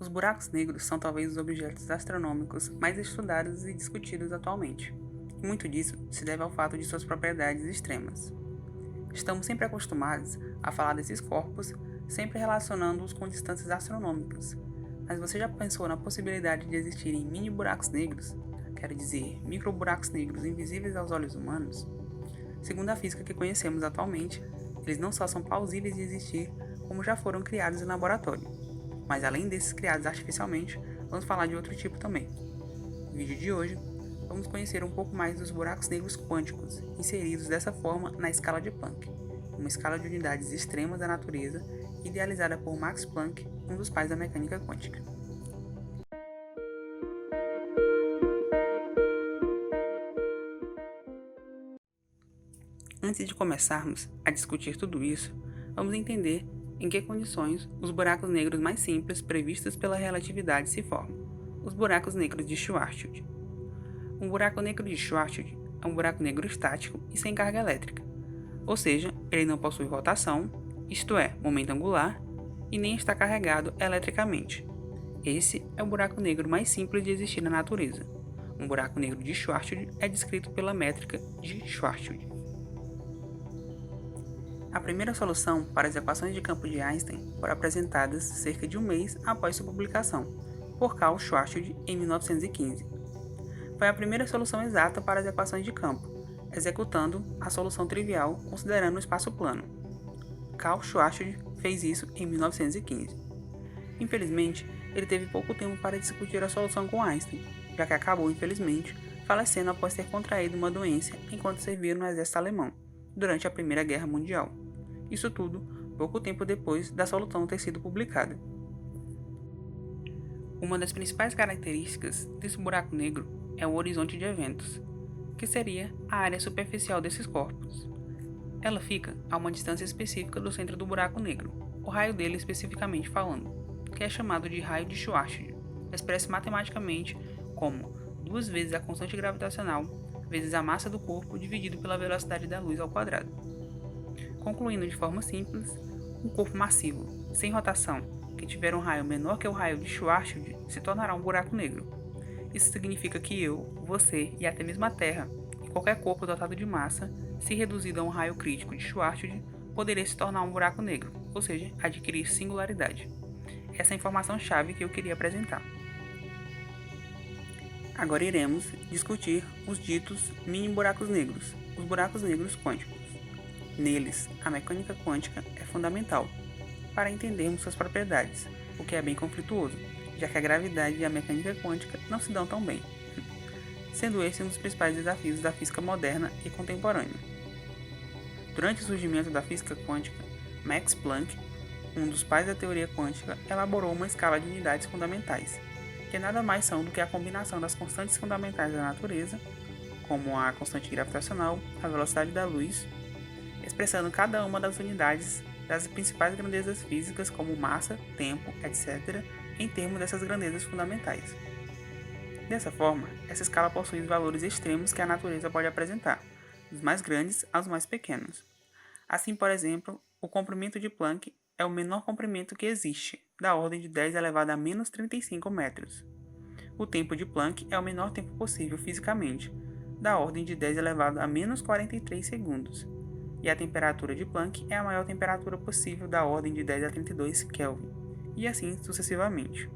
Os buracos negros são talvez os objetos astronômicos mais estudados e discutidos atualmente, e muito disso se deve ao fato de suas propriedades extremas. Estamos sempre acostumados a falar desses corpos, sempre relacionando-os com distâncias astronômicas, mas você já pensou na possibilidade de existirem mini buracos negros, quero dizer, microburacos negros invisíveis aos olhos humanos? Segundo a física que conhecemos atualmente, eles não só são plausíveis de existir, como já foram criados em laboratório. Mas além desses criados artificialmente, vamos falar de outro tipo também. No vídeo de hoje, vamos conhecer um pouco mais dos buracos negros quânticos, inseridos dessa forma na escala de Planck, uma escala de unidades extremas da natureza idealizada por Max Planck, um dos pais da mecânica quântica. Antes de começarmos a discutir tudo isso, vamos entender em que condições os buracos negros mais simples previstos pela relatividade se formam, os buracos negros de Schwarzschild. Um buraco negro de Schwarzschild é um buraco negro estático e sem carga elétrica, ou seja, ele não possui rotação, isto é, momento angular, e nem está carregado eletricamente. Esse é o buraco negro mais simples de existir na natureza. Um buraco negro de Schwarzschild é descrito pela métrica de Schwarzschild. A primeira solução para as equações de campo de Einstein foram apresentadas cerca de um mês após sua publicação, por Karl Schwarzschild em 1915. Foi a primeira solução exata para as equações de campo, executando a solução trivial considerando o espaço plano. Karl Schwarzschild fez isso em 1915. Infelizmente, ele teve pouco tempo para discutir a solução com Einstein, já que acabou, infelizmente, falecendo após ter contraído uma doença enquanto servia no exército alemão, durante a Primeira Guerra Mundial. Isso tudo pouco tempo depois da solução ter sido publicada. Uma das principais características desse buraco negro é o horizonte de eventos, que seria a área superficial desses corpos. Ela fica a uma distância específica do centro do buraco negro, o raio dele especificamente falando, que é chamado de raio de Schwarzschild, expresso matematicamente como 2 vezes a constante gravitacional vezes a massa do corpo dividido pela velocidade da luz ao quadrado. Concluindo de forma simples, um corpo massivo, sem rotação, que tiver um raio menor que o raio de Schwarzschild, se tornará um buraco negro. Isso significa que eu, você e até mesmo a Terra, e qualquer corpo dotado de massa, se reduzido a um raio crítico de Schwarzschild, poderia se tornar um buraco negro, ou seja, adquirir singularidade. Essa é a informação-chave que eu queria apresentar. Agora iremos discutir os ditos mini-buracos negros, os buracos negros quânticos. Neles, a mecânica quântica é fundamental para entendermos suas propriedades, o que é bem conflituoso, já que a gravidade e a mecânica quântica não se dão tão bem, sendo esse um dos principais desafios da física moderna e contemporânea. Durante o surgimento da física quântica, Max Planck, um dos pais da teoria quântica, elaborou uma escala de unidades fundamentais, que nada mais são do que a combinação das constantes fundamentais da natureza, como a constante gravitacional, a velocidade da luz, expressando cada uma das unidades das principais grandezas físicas como massa, tempo, etc., em termos dessas grandezas fundamentais. Dessa forma, essa escala possui os valores extremos que a natureza pode apresentar, dos mais grandes aos mais pequenos. Assim, por exemplo, o comprimento de Planck é o menor comprimento que existe, da ordem de 10 elevado a menos 35 metros. O tempo de Planck é o menor tempo possível fisicamente, da ordem de 10 elevado a menos 43 segundos. E a temperatura de Planck é a maior temperatura possível, da ordem de 10 a 32 Kelvin, e assim sucessivamente.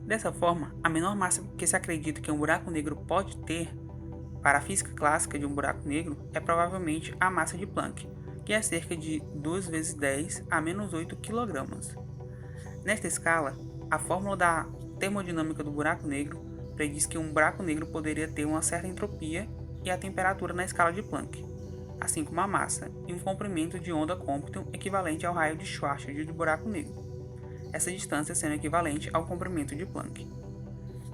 Dessa forma, a menor massa que se acredita que um buraco negro pode ter, para a física clássica de um buraco negro, é provavelmente a massa de Planck, que é cerca de 2 vezes 10 a menos 8 kg. Nesta escala, a fórmula da termodinâmica do buraco negro prediz que um buraco negro poderia ter uma certa entropia e a temperatura na escala de Planck, assim como a massa e um comprimento de onda Compton equivalente ao raio de Schwarzschild do buraco negro, essa distância sendo equivalente ao comprimento de Planck.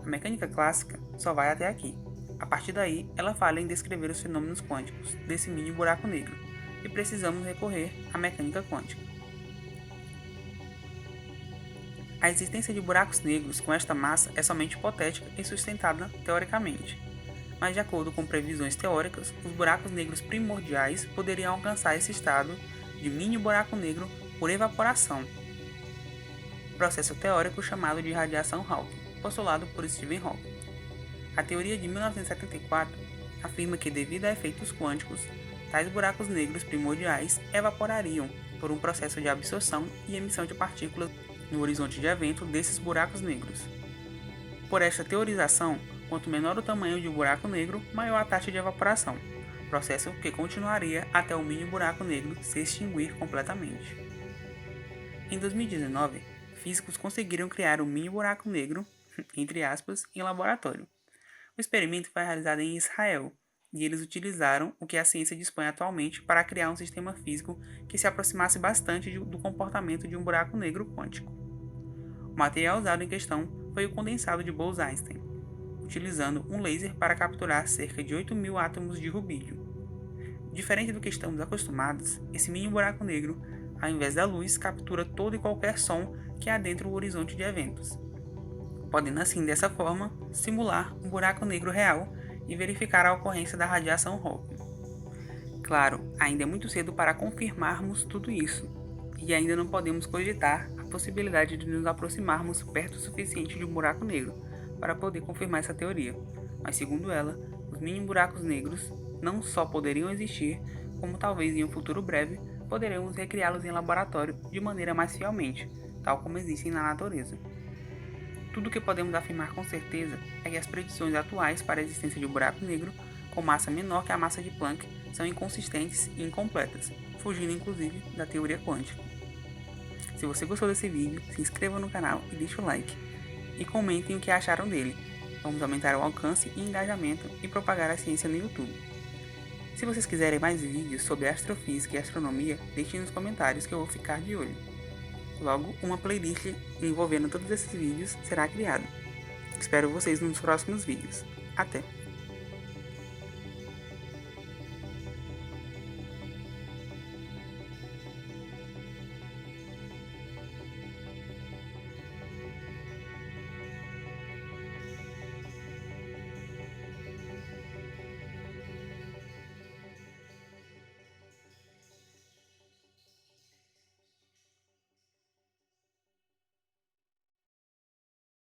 A mecânica clássica só vai até aqui. A partir daí, ela falha em descrever os fenômenos quânticos desse mini buraco negro, e precisamos recorrer à mecânica quântica. A existência de buracos negros com esta massa é somente hipotética e sustentada teoricamente, mas de acordo com previsões teóricas, os buracos negros primordiais poderiam alcançar esse estado de mini buraco negro por evaporação. processo teórico chamado de radiação Hawking, postulado por Stephen Hawking. A teoria de 1974 afirma que, devido a efeitos quânticos, tais buracos negros primordiais evaporariam por um processo de absorção e emissão de partículas no horizonte de evento desses buracos negros. Por esta teorização, quanto menor o tamanho de um buraco negro, maior a taxa de evaporação, processo que continuaria até o mini buraco negro se extinguir completamente. Em 2019, físicos conseguiram criar um mini buraco negro, entre aspas, em laboratório. O experimento foi realizado em Israel, e eles utilizaram o que a ciência dispõe atualmente para criar um sistema físico que se aproximasse bastante do comportamento de um buraco negro quântico. O material usado em questão foi o condensado de Bose-Einstein, utilizando um laser para capturar cerca de 8.000 átomos de rubídio. Diferente do que estamos acostumados, esse mini buraco negro, ao invés da luz, captura todo e qualquer som que adentra o horizonte de eventos, podendo assim, dessa forma, simular um buraco negro real e verificar a ocorrência da radiação Hawking. Claro, ainda é muito cedo para confirmarmos tudo isso, e ainda não podemos cogitar a possibilidade de nos aproximarmos perto o suficiente de um buraco negro para poder confirmar essa teoria, mas segundo ela, os mini buracos negros não só poderiam existir, como talvez em um futuro breve poderemos recriá-los em laboratório de maneira mais fielmente, tal como existem na natureza. Tudo o que podemos afirmar com certeza é que as predições atuais para a existência de um buraco negro com massa menor que a massa de Planck são inconsistentes e incompletas, fugindo inclusive da teoria quântica. Se você gostou desse vídeo, se inscreva no canal e deixe o like. E comentem o que acharam dele. Vamos aumentar o alcance e engajamento e propagar a ciência no YouTube. Se vocês quiserem mais vídeos sobre astrofísica e astronomia, deixem nos comentários que eu vou ficar de olho. Logo, uma playlist envolvendo todos esses vídeos será criada. Espero vocês nos próximos vídeos. Até!